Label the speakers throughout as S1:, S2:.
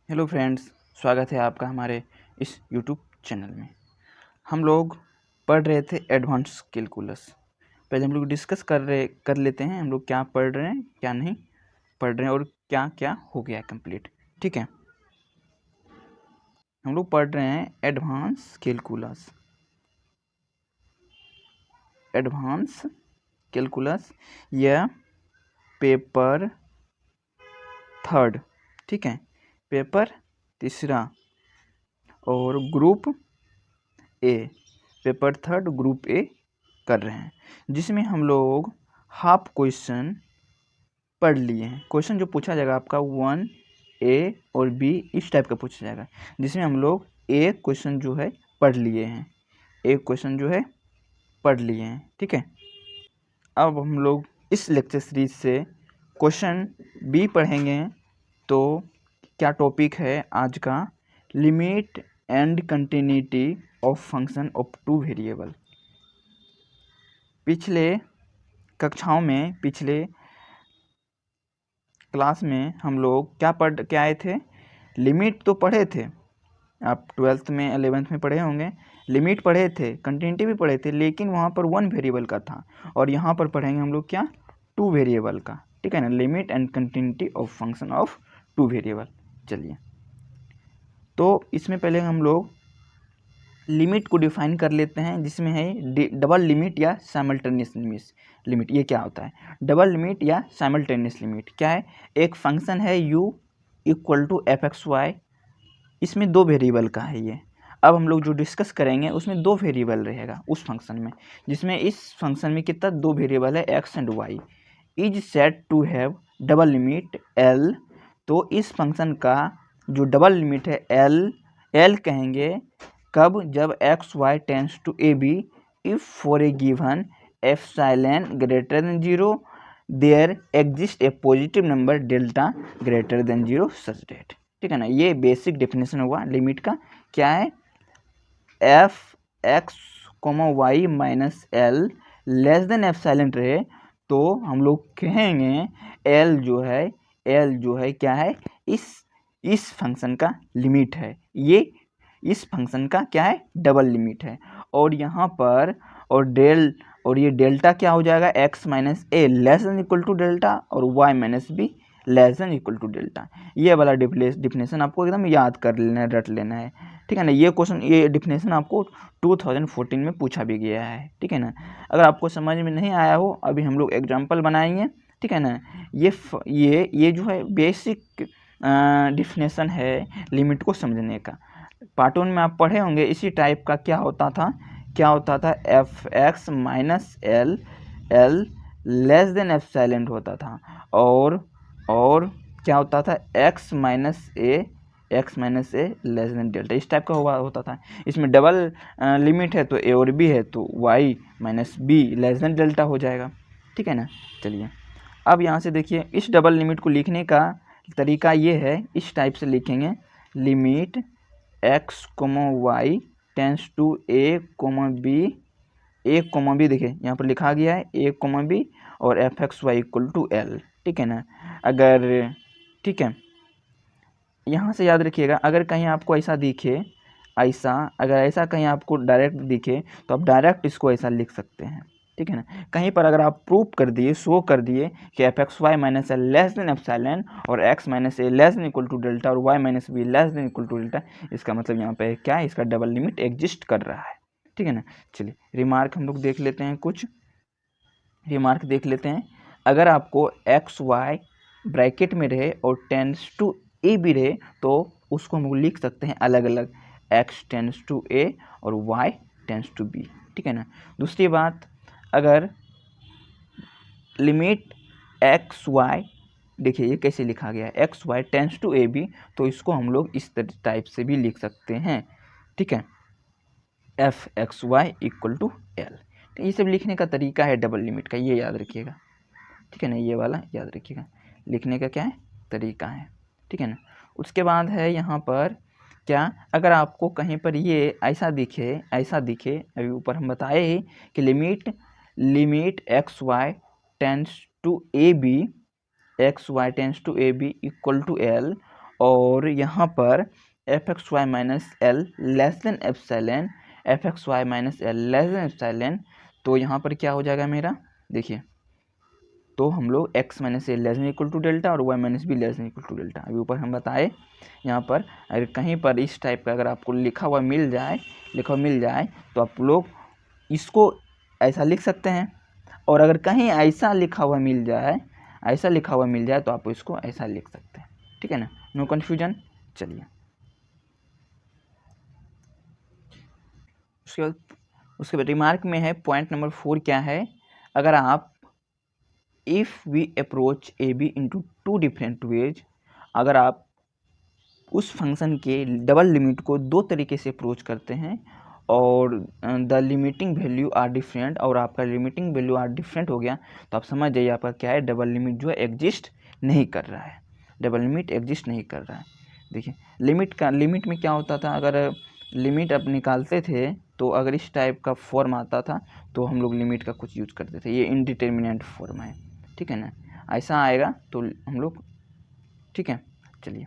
S1: Hello friends, स्वागत है आपका हमारे इस यूट्यूब चैनल में। हम लोग पढ़ रहे थे एडवांस कैलकुलस। पहले हम लोग डिस्कस कर लेते हैं हम लोग क्या पढ़ रहे हैं, क्या नहीं पढ़ रहे हैं और क्या क्या हो गया कंप्लीट। ठीक है, हम लोग पढ़ रहे हैं एडवांस कैलकुलस। एडवांस कैलकुलस या पेपर थर्ड, ठीक है, पेपर तीसरा और group A, paper third group A कर रहे हैं, जिसमें हम लोग हाफ क्वेश्चन पढ़ लिए हैं। क्वेश्चन जो पूछा जाएगा आपका 1A और B इस टाइप का पूछा जाएगा, जिसमें हम लोग एक क्वेश्चन जो है पढ़ लिए हैं, एक क्वेश्चन जो है पढ़ लिए हैं। ठीक है, अब हम लोग इस लेक्चर सीरीज से क्वेश्चन B पढ़ेंगे। तो क्या टॉपिक है आज का? Limit and continuity of function of two variable. पिछले कक्षाओं में, पिछले क्लास में हम लोग क्या पढ़ के आए थे? लिमिट तो पढ़े थे, आप 12th में 11th में पढ़े होंगे। लिमिट पढ़े थे, कंटिन्यूटी भी पढ़े थे, लेकिन वहाँ पर वन वेरिएबल का था, और यहाँ पर पढ़ेंगे हम लोग क्या? टू वेरिएबल का। ठीक है ना, limit and continuity of function of two variable. चलिए, तो इसमें पहले हम लोग लिमिट को डिफाइन कर लेते हैं, जिसमें है डबल लिमिट या साइमल्टेनियस लिमिट। ये क्या होता है? डबल लिमिट या साइमल्टेनियस लिमिट क्या है? एक फंक्शन है u इक्वल टू fxy, इसमें दो वेरिएबल का है ये। अब हम लोग जो डिस्कस करेंगे उसमें दो वेरिएबल रहेगा उस फंक्शन में, जिसमें इस फंक्शन में कितना? दो वेरिएबल है x and y। Is said to have double limit l। तो इस फंक्शन का जो डबल लिमिट है l कहेंगे कब? जब x y tends to a b, if for a given epsilon greater than 0 there exist a positive number delta greater than 0 such that. ठीक है ना, ये बेसिक डेफिनेशन हुआ लिमिट का। क्या है? F x comma y minus L less than epsilon रहे तो हम लोग कहेंगे एल जो है क्या है? इस फंक्शन का लिमिट है। ये इस फंक्शन का क्या है? डबल लिमिट है। और यहाँ पर और ये डेल्टा क्या हो जाएगा? x minus A less than equal to delta और y minus B less than equal to delta. ये वाला डिफिनेशन आपको एकदम याद कर लेना है, रट लेना है। ठीक है ना, ये डिफिनेशन आपको 2014 में पूछा भी गया है। ठीक है ना, अगर आपको समझ में नहीं आया हो, अभी हम लोग एग्जाम्पल बनाएंगे। ठीक है ना, ये जो है बेसिक डिफिनेशन है लिमिट को समझने का। पार्ट 1 में आप पढ़े होंगे इसी टाइप का। क्या होता था? F x minus L less than epsilon होता था, और क्या होता था? एक्स माइनस ए लेस देन डेल्टा, इस टाइप का होता था। इसमें डबल लिमिट है तो ए और बी है तो y minus B less than delta हो जाएगा। ठीक है ना, चलिए अब यहाँ से देखिए, इस डबल लिमिट को लिखने का तरीका ये है, इस टाइप से लिखेंगे। Limit x comma y tends to a comma b, देखिए यहाँ पर लिखा गया है ए कोमा बी और f x y equal to l. ठीक है ना, ठीक है, यहाँ से याद रखिएगा, अगर कहीं आपको ऐसा दिखे, अगर ऐसा कहीं आपको डायरेक्ट दिखे तो आप डायरेक्ट इसको ऐसा लिख सकते हैं। ठीक है ना, कहीं पर अगर आप प्रूफ कर दिए, शो कर दिए कि F x Y minus L less than epsilon और X minus A less than equal to delta और Y minus B less than equal to delta, इसका मतलब यहाँ पे क्या है? इसका डबल लिमिट एग्जिस्ट कर रहा है। ठीक है ना, चलिए रिमार्क हम लोग देख लेते हैं, कुछ रिमार्क देख लेते हैं। अगर आपको एक्स वाई ब्रैकेट में रहे और टेंस टू ए भी रहे तो उसको हम लिख सकते हैं अलग अलग, एक्स टेंस टू ए और वाई टेंस टू बी। ठीक है ना, दूसरी बात, अगर लिमिट एक्स वाई, देखिए ये कैसे लिखा गया है, x y tends to a b, तो इसको हम लोग इस टाइप से भी लिख सकते हैं। ठीक है, f x y equal to l. ये सब लिखने का तरीका है डबल लिमिट का, ये याद रखिएगा। ठीक है ना, ये वाला याद रखिएगा, लिखने का क्या है? तरीका है। ठीक है ना, उसके बाद है यहाँ पर क्या, अगर आपको कहीं पर ये ऐसा दिखे, अभी ऊपर हम बताए ही कि limit x y tends to a b equal to l, और यहाँ पर f x Y minus L less than epsilon, f x Y minus L less than epsilon, तो यहाँ पर क्या हो जाएगा मेरा, देखिए तो हम लोग x minus A less than equal to delta और y minus B less than equal to delta. अभी ऊपर हम बताए यहाँ पर अगर कहीं पर इस टाइप का अगर आपको लिखा हुआ मिल जाए तो आप लोग इसको ऐसा लिख सकते हैं, और अगर कहीं ऐसा लिखा हुआ मिल जाए तो आप इसको ऐसा लिख सकते हैं, ठीक है ना, नो कन्फ्यूजन। चलिए उसके बाद रिमार्क में है पॉइंट नंबर 4 क्या है, अगर आप if we approach a b into two different ways, अगर आप उस फंक्शन के डबल लिमिट को दो तरीके से अप्रोच करते हैं और the limiting value are different, और आपका लिमिटिंग वैल्यू आर डिफरेंट हो गया, तो आप समझ जाइए आपका क्या है, डबल लिमिट जो है एग्जिस्ट नहीं कर रहा है, डबल लिमिट एग्जिस्ट नहीं कर रहा है। देखिए लिमिट में क्या होता था, अगर लिमिट आप निकालते थे तो अगर इस टाइप का फॉर्म आता था तो हम लोग लिमिट का कुछ यूज करते थे, ये इनडिटर्मिनेंट फॉर्म है, ठीक है ना, ऐसा आएगा तो हम लोग, ठीक है। चलिए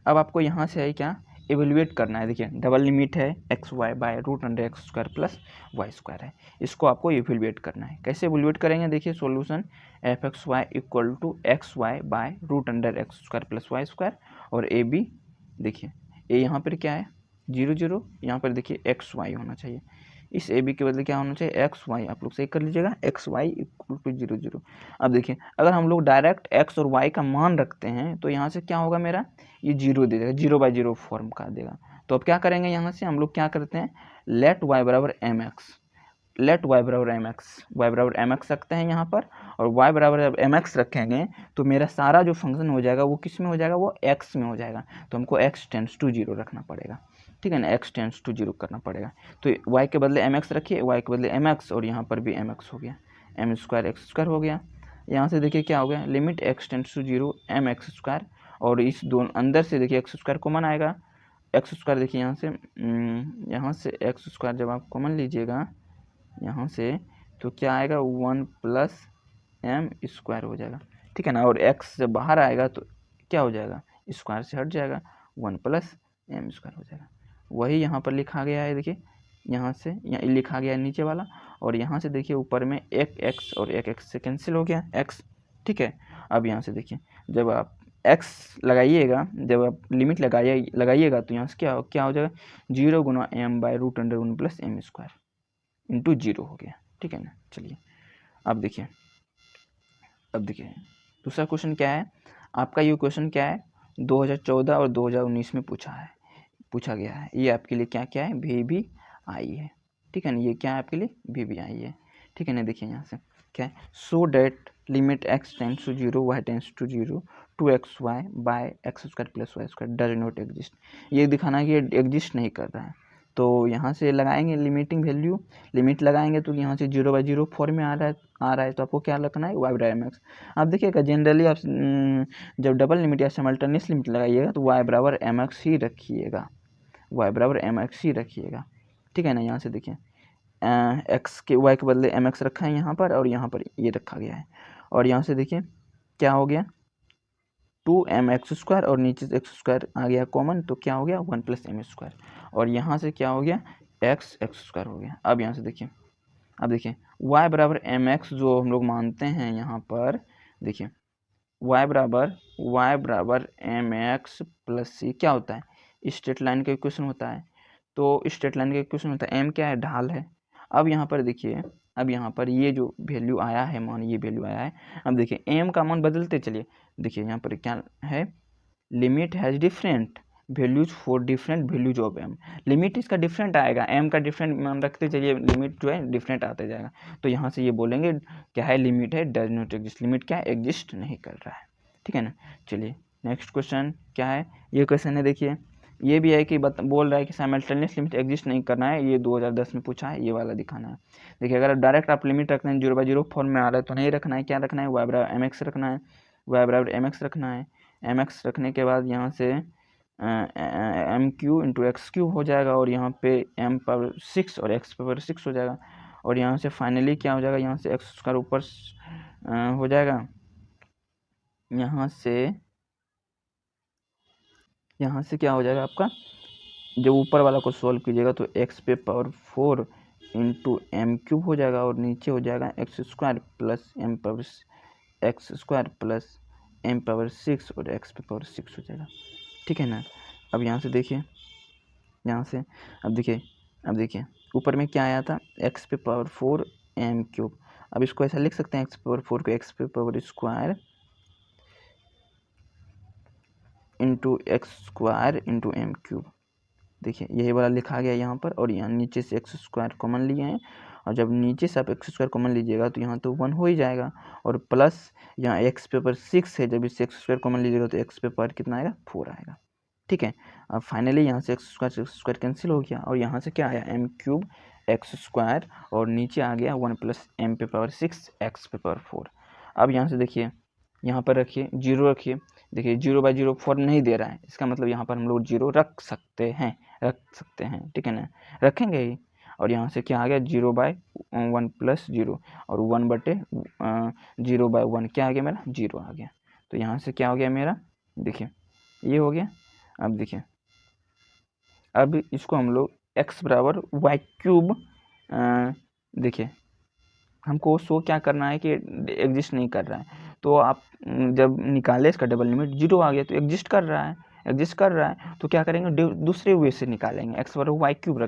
S1: अब आपको यहाँ से है क्या, एवेल्यूएट करना है। देखिए डबल लिमिट है x Y by root under x square plus Y square है, इसको आपको एवेल्यूएट करना है। कैसे एवेल्यूएट करेंगे, देखिए solution f x y equal to x Y by root under x square plus Y square, और ए बी, देखिए ए यहाँ पर क्या है 0 0, यहाँ पर देखिए एक्स वाई होना चाहिए, इस ए बी के बदले क्या होना चाहिए एक्स वाई, आप लोग सही कर लीजिएगा, एक्स वाई इक्वल टू 0 0। अब देखिए अगर हम लोग डायरेक्ट एक्स और वाई का मान रखते हैं तो यहाँ से क्या होगा मेरा, ये 0 दे देगा, 0/0 फॉर्म का देगा। तो अब क्या करेंगे, यहाँ से हम लोग क्या करते हैं, लेट वाई बराबर एम एक्स, लेट वाई बराबर एम एक्स, वाई बराबर एम एक्स रखते हैं यहाँ पर, और वाई बराबर जब एम एक्स रखेंगे तो मेरा सारा जो फंक्शन हो जाएगा वो किस में हो जाएगा, वो एक्स में हो जाएगा, तो हमको एक्स टेंड्स टू 0 रखना पड़ेगा, ठीक है ना, एक्स टेंड्स टू 0 करना पड़ेगा। तो वाई के बदले एम एक्स रखिए, वाई के बदले एम एक्स, और यहाँ पर भी एम एक्स हो गया, एम स्क्वायर एक्स स्क्वायर हो गया। यहाँ से देखिए क्या हो गया, limit x tends to 0 m x square, और इस दोनों अंदर से देखिए एक्स स्क्वायर कॉमन आएगा, एक्स स्क्वायर देखिए यहाँ से एक्स स्क्वायर जब आप कॉमन लीजिएगा यहाँ से तो क्या आएगा 1 प्लस एम स्क्वायर हो जाएगा, ठीक है ना, और एक्स जब बाहर आएगा तो क्या हो जाएगा, स्क्वायर से हट जाएगा, 1 प्लस एम स्क्वायर हो जाएगा। वही यहाँ पर लिखा गया है, देखिए यहाँ से यहाँ लिखा गया है नीचे वाला, और यहाँ से देखिए ऊपर में एक एक्स और एक एक्स से कैंसिल हो गया एक्स, ठीक है। अब यहाँ से देखिए जब आप एक्स लगाइएगा, जब आप लिमिट लगाइएगा तो यहाँ से क्या हो जाएगा, 0 गुना M by root under 1 plus M square into 0 हो गया, ठीक है ना। चलिए अब देखिए दूसरा क्वेश्चन क्या है, आपका ये क्वेश्चन क्या है 2014 और 2019 में पूछा गया है, ये आपके लिए क्या है भी आई है, ठीक है ना, ये क्या है आपके लिए भी आई है, ठीक है ना। देखिए यहाँ से क्या है, so that limit X tends to 0 Y tends to 0 two x Y by X square plus Y square does not exist, ये दिखाना है कि ये एग्जिस्ट नहीं कर रहा है। तो यहाँ से लगाएंगे लिमिटिंग वैल्यू, लिमिट लगाएंगे तो यहाँ से 0/0 फॉर्म में आ रहा है, तो आपको क्या रखना है वाई बराबर एम एक्स। आप देखिएगा जनरली आप जब डबल लिमिट या सिमल्टेनियस लिमिट लगाइएगा तो वाई बराबर एम एक्स ही रखिएगा, वाई बराबर एम एक्स ही रखिएगा, ठीक है ना। यहाँ से देखिए एक्स के वाई के बदले एम एक्स रखा है यहाँ पर, और यहाँ पर ये रखा गया है, और यहाँ से देखिए क्या हो गया 2m एक्स स्क्वायर, और नीचे से एक्स स्क्वायर आ गया कॉमन, तो क्या हो गया 1 प्लस एम स्क्वायर, और यहाँ से क्या हो गया एक्स स्क्वायर हो गया। अब यहाँ से देखिए y बराबर एम एक्स जो हम लोग मानते हैं यहाँ पर, देखिए y बराबर एम एक्स प्लस सी क्या होता है, स्ट्रेट लाइन का इक्वेशन होता है, तो स्ट्रेट लाइन का इक्वेशन होता है m क्या है, ढाल है। अब यहाँ पर देखिए, अब यहाँ पर ये जो वैल्यू आया है, मान ये वैल्यू आया है, अब देखिए m का मान बदलते चलिए, देखिए यहाँ पर क्या है, limit has different values for different values of m, limit इसका डिफरेंट आएगा, m का डिफरेंट मान रखते चलिए, लिमिट जो है डिफरेंट आते जाएगा, तो यहाँ से ये बोलेंगे क्या है, लिमिट है डज नॉट एग्जिस्ट, लिमिट क्या है एग्जिस्ट नहीं कर रहा है, ठीक है ना। चलिए नेक्स्ट क्वेश्चन क्या है, ये क्वेश्चन है देखिए, ये भी है कि बोल रहा है कि साइमल्टेनियस लिमिट एग्जिस्ट नहीं करना है, ये 2010 में पूछा है, ये वाला दिखाना है। देखिए अगर डायरेक्ट आप लिमिट रखते हैं 0/0 फॉर्म में आ रहा है तो नहीं रखना है, क्या रखना है वाई बराबर एम एक्स रखना है, वाई बराबर एम एक्स रखना है, एम एक्स रखने के बाद यहाँ से m q into x q हो जाएगा, और यहाँ पे एम पावर 6 और एक्स पावर 6 हो जाएगा, और यहाँ से फाइनली क्या हो जाएगा, यहाँ से एक्स स्क्वायर ऊपर हो जाएगा, यहाँ से यहाँ से क्या हो जाएगा आपका, जब ऊपर वाला को सॉल्व कीजिएगा तो एक्स पे पावर 4 इंटू एम क्यूब हो जाएगा, और नीचे हो जाएगा x square plus m power x square plus m power 6 और एक्स पे पावर 6 हो जाएगा, ठीक है ना। अब यहाँ से देखिए, यहाँ से अब देखिए ऊपर में क्या आया था, एक्स पे पावर 4 एम क्यूब। अब इसको ऐसा लिख सकते हैं, एक्स पे पावर 4 को एक्स पे power square into x square into m cube. देखिए यही वाला लिखा गया यहाँ पर, और यहाँ नीचे से एक्स स्क्वायर कॉमन लिए हैं, और जब नीचे से आप एक्स स्क्वायर कॉमन लीजिएगा तो यहाँ तो 1 हो ही जाएगा, और प्लस यहाँ एक्स पे पावर 6 है, जब इससे एक्स स्क्वायर कॉमन लीजिएगा तो एक्स पे पावर कितना आएगा, 4 आएगा, ठीक है। अब फाइनली यहाँ से एक्स स्क्वायर कैंसिल हो गया, और यहाँ से क्या आया, एम क्यूब एक्स स्क्वायर, और नीचे आ गया 1 प्लस एम पे पावर 6 एक्स पे पावर 4। अब यहाँ से देखिए, यहाँ पर रखिए 0 रखिए, देखिए 0/0 फॉर्म नहीं दे रहा है, इसका मतलब यहाँ पर हम लोग 0 रख सकते हैं, ठीक है ना, रखेंगे ही। और यहाँ से क्या आ गया, 0/1 प्लस 0, और 1/0/1 क्या आ गया मेरा, 0 आ गया। तो यहाँ से क्या हो गया मेरा, देखिए ये हो गया। अब देखिए, अब इसको हम लोग x बराबर वाई क्यूब, देखिए हमको शो क्या करना है कि एग्जिस्ट नहीं कर रहा है, तो आप जब निकाले इसका डबल लिमिट 0 आ गया, तो एग्जिस्ट कर रहा है, तो क्या करेंगे, दूसरे वे से निकालेंगे, x बराबर वाई क्यूब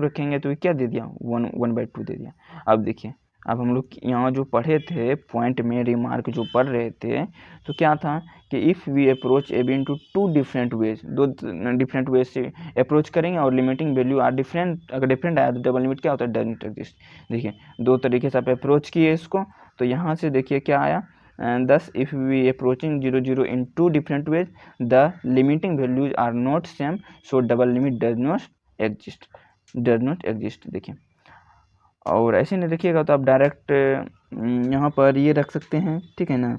S1: रखेंगे, तो ये क्या दे दिया, 1/2 दे दिया। अब देखिए, अब हम लोग यहाँ जो पढ़े थे पॉइंट में रिमार्क जो पढ़ रहे थे, तो क्या था कि if we approach a b into 2 different ways, 2 different ways से अप्रोच करेंगे और लिमिटिंग वैल्यू आर डिफरेंट, अगर डिफरेंट आया तो डबल लिमिट क्या होता है, डजंट एग्जिस्ट। देखिए 2 तरीके से आप अप्रोच किए इसको, तो यहाँ से देखिए क्या आया, thus if we approaching 0 in 2 different ways, the limiting values are not same, so double limit does not exist। देखिए, और ऐसे नहीं रखिएगा तो आप डायरेक्ट यहाँ पर ये रख सकते हैं, ठीक है ना।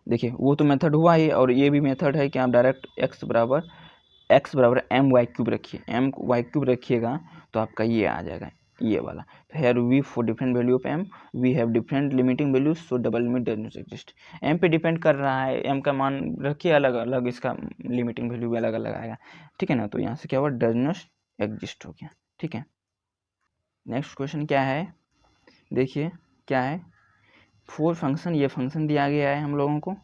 S1: देखिए वो तो मेथड हुआ ही, और ये भी मेथड है कि आप डायरेक्ट x बराबर एम वाई क्यूब रखिएगा, तो आपका ये आ जाएगा, ये वाला। तो here we for different value of m we have different limiting values, so double limit does not exist. M पे डिपेंड कर रहा है, एम का मान रखिए अलग अलग, इसका लिमिटिंग वैल्यू भी अलग अलग आएगा, ठीक है ना। तो यहाँ से क्या हुआ, डज नॉट एग्जिस्ट हो गया, ठीक है। नेक्स्ट क्वेश्चन क्या है, देखिए क्या है, 4 फंक्शन, ये फंक्शन दिया गया है हम लोगों को,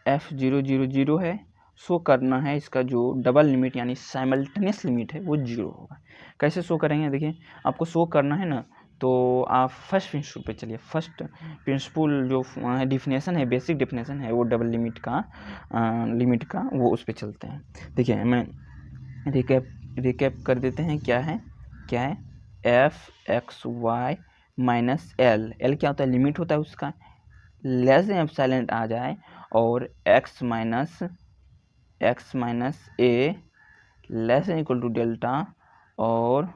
S1: f0 है, शो करना है इसका जो डबल लिमिट यानी साइमल्टेनियस लिमिट है वो 0 होगा। कैसे शो करेंगे, देखिए आपको शो करना है ना, तो आप फर्स्ट प्रिंसिपल पे चलिए, फर्स्ट प्रिंसिपल जो डिफिनेशन है, बेसिक डिफिनेशन है वो डबल लिमिट का वो उस पर चलते हैं। देखिए मैं रिकैप कर देते हैं, क्या है f(x, y) - l क्या होता है, लिमिट होता है उसका, लेस देन एप्सिलॉन आ जाए, और x minus a less than equal to delta, और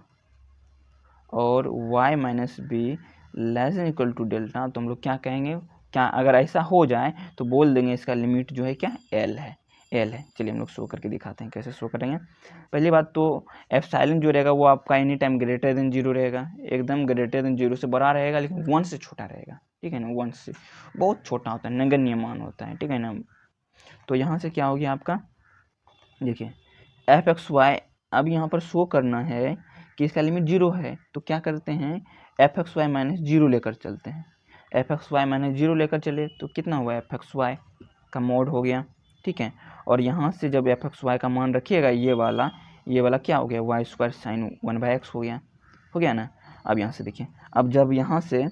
S1: y minus B less than equal to delta, तो हम लोग क्या कहेंगे, क्या अगर ऐसा हो जाए तो बोल देंगे इसका लिमिट जो है क्या, l है। चलिए हम लोग शो करके दिखाते हैं कैसे शो करेंगे। पहली बात तो एप्सिलॉन जो रहेगा वो आपका एनी टाइम ग्रेटर देन 0 रहेगा, एकदम ग्रेटर देन 0 से बड़ा रहेगा, लेकिन 1 से छोटा रहेगा, ठीक है ना, 1 से बहुत छोटा होता है, नगण्य मान होता है, ठीक है ना। तो यहाँ से क्या हो गया आपका, देखिए f(x, y) अब यहाँ पर शो करना है कि इसका लिमिट 0 है, तो क्या करते हैं, f(x, y) - 0 लेकर चलते हैं, f(x, y) - 0 लेकर चले तो कितना हुआ, f(x, y) का मोड हो गया, ठीक है। और यहाँ से जब f(x, y) का मान रखिएगा, ये वाला क्या हो गया, y² sin 1/x हो गया ना। अब यहाँ से देखिए, अब जब यहाँ से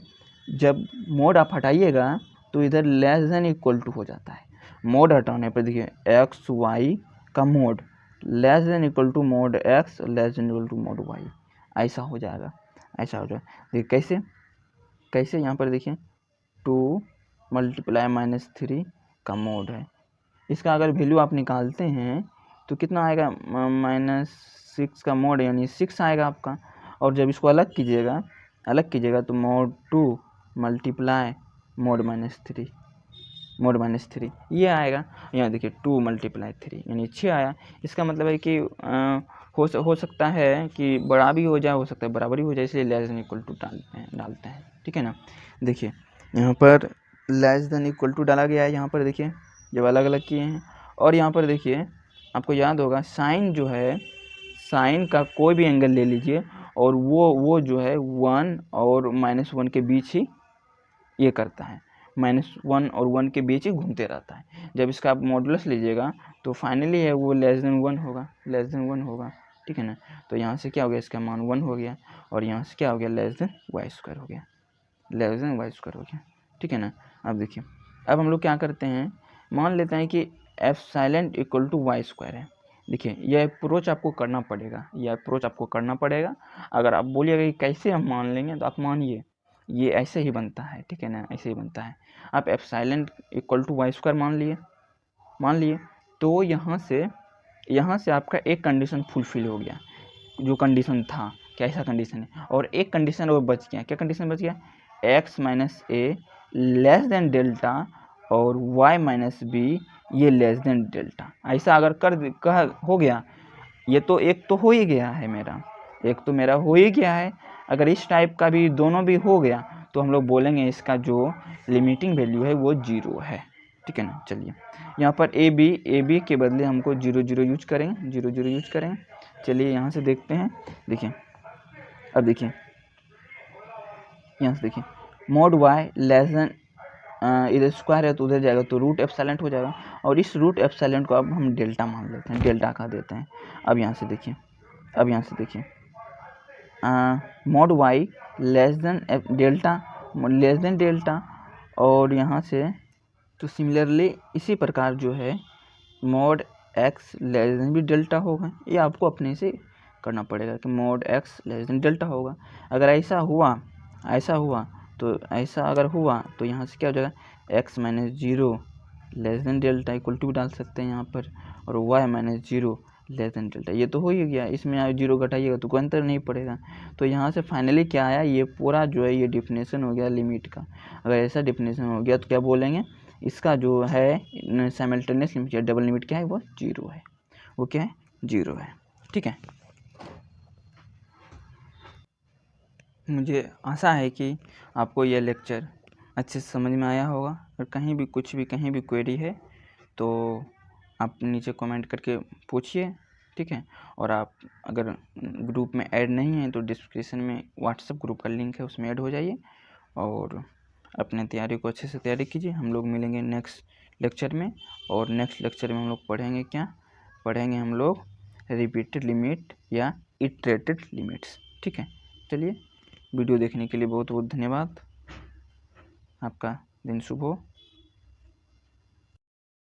S1: जब मोड आप हटाइएगा तो इधर लेस देन इक्वल टू हो जाता है, मोड हटाने पर देखिए x, y का mod less than equal to mod x less than equal to mod y, ऐसा हो जाएगा। देखिए कैसे यहाँ पर देखिए 2 × -3 का मोड है, इसका अगर वैल्यू आप निकालते हैं तो कितना आएगा, -6 का मोड यानी 6 आएगा आपका, और जब इसको अलग कीजिएगा तो मोड 2 × मोड -3 ये आएगा। यहाँ देखिए 2 × 3 यानी 6 आया। इसका मतलब है कि हो सकता है कि बड़ा भी हो जाए, हो सकता है बराबरी हो जाए, इसलिए लेस देन इक्वल टू डालते हैं, ठीक है ना। देखिए यहाँ पर लेस देन इक्वल टू डाला गया है, यहाँ पर देखिए जब अलग अलग किए हैं। और यहाँ पर देखिए आपको याद होगा साइन जो है, साइन का कोई भी एंगल ले लीजिए और वो जो है 1 और -1 के बीच ही ये करता है, -1 और 1 के बीच ही घूमते रहता है। जब इसका आप मॉडुलस लीजिएगा तो फाइनली है वो <1 होगा, <1 होगा, ठीक है ना। तो यहाँ से क्या हो गया, इसका मान 1 हो गया और यहाँ से क्या हो गया, y² हो गया, y² हो गया, ठीक है ना। अब देखिए अब हम लोग क्या करते हैं, मान लेते हैं कि एप्सिलॉन इक्वल टू y² है। देखिए यह अप्रोच आपको करना पड़ेगा, यह अप्रोच आपको करना पड़ेगा। अगर आप बोलिएगा कि कैसे हम मान लेंगे, तो आप मानिए ये ऐसे ही बनता है, ठीक है ना, ऐसे ही बनता है। आप एप्सिलॉन इक्वल टू y² मान लिए तो यहाँ से आपका एक कंडीशन फुलफिल हो गया, जो कंडीशन था, कैसा कंडीशन है, और एक कंडीशन और बच गया। क्या कंडीशन बच गया, x - a less than delta और y - b ये लेस देन डेल्टा। ऐसा अगर हो गया, ये तो एक तो हो ही गया है मेरा, एक तो मेरा हो ही गया है। अगर इस टाइप का भी दोनों भी हो गया तो हम लोग बोलेंगे इसका जो लिमिटिंग वैल्यू है वो 0 है, ठीक है ना। चलिए यहाँ पर ए बी के बदले हमको 0 यूज करेंगे, 0 यूज करेंगे। चलिए यहाँ से देखते हैं, देखिए अब देखिए यहाँ से देखिए mod y लेस देन इधर स्क्वायर है तो उधर जाएगा तो रूट एप्सिलॉन हो जाएगा, और इस रूट एप्सिलॉन को अब हम डेल्टा मान लेते हैं, डेल्टा का देते हैं। अब यहाँ से देखिए mod y less than delta और यहाँ से तो सिमिलरली इसी प्रकार जो है mod x लेस देन भी डेल्टा होगा। ये आपको अपने से करना पड़ेगा कि mod x less than delta होगा। अगर ऐसा हुआ तो यहाँ से क्या हो जाएगा, x - 0 less than delta equal to डाल सकते हैं यहाँ पर, और y - 0 लेस देन डेल्टा। ये तो हो ही गया, इसमें आप 0 घटाइएगा तो कोई अंतर नहीं पड़ेगा। तो यहाँ से फाइनली क्या आया, ये पूरा जो है ये डिफिनेशन हो गया लिमिट का। अगर ऐसा डिफिनेशन हो गया तो क्या बोलेंगे, इसका जो है साइमल्टेनियस लिमिट या डबल लिमिट क्या है, वो 0 है, वो क्या है, 0 है, ठीक है। मुझे आशा है कि आपको यह लेक्चर अच्छे से समझ में आया होगा। और कहीं भी क्वेरी है तो आप नीचे कमेंट करके पूछिए, ठीक है। और आप अगर ग्रुप में ऐड नहीं हैं तो डिस्क्रिप्शन में व्हाट्सएप ग्रुप का लिंक है, उसमें ऐड हो जाइए और अपने तैयारी को अच्छे से तैयारी कीजिए। हम लोग मिलेंगे नेक्स्ट लेक्चर में, और नेक्स्ट लेक्चर में हम लोग पढ़ेंगे हम लोग रिपीटेड लिमिट या इटरेटेड लिमिट्स, ठीक है। चलिए वीडियो देखने के लिए बहुत बहुत धन्यवाद। आपका दिन शुभ हो।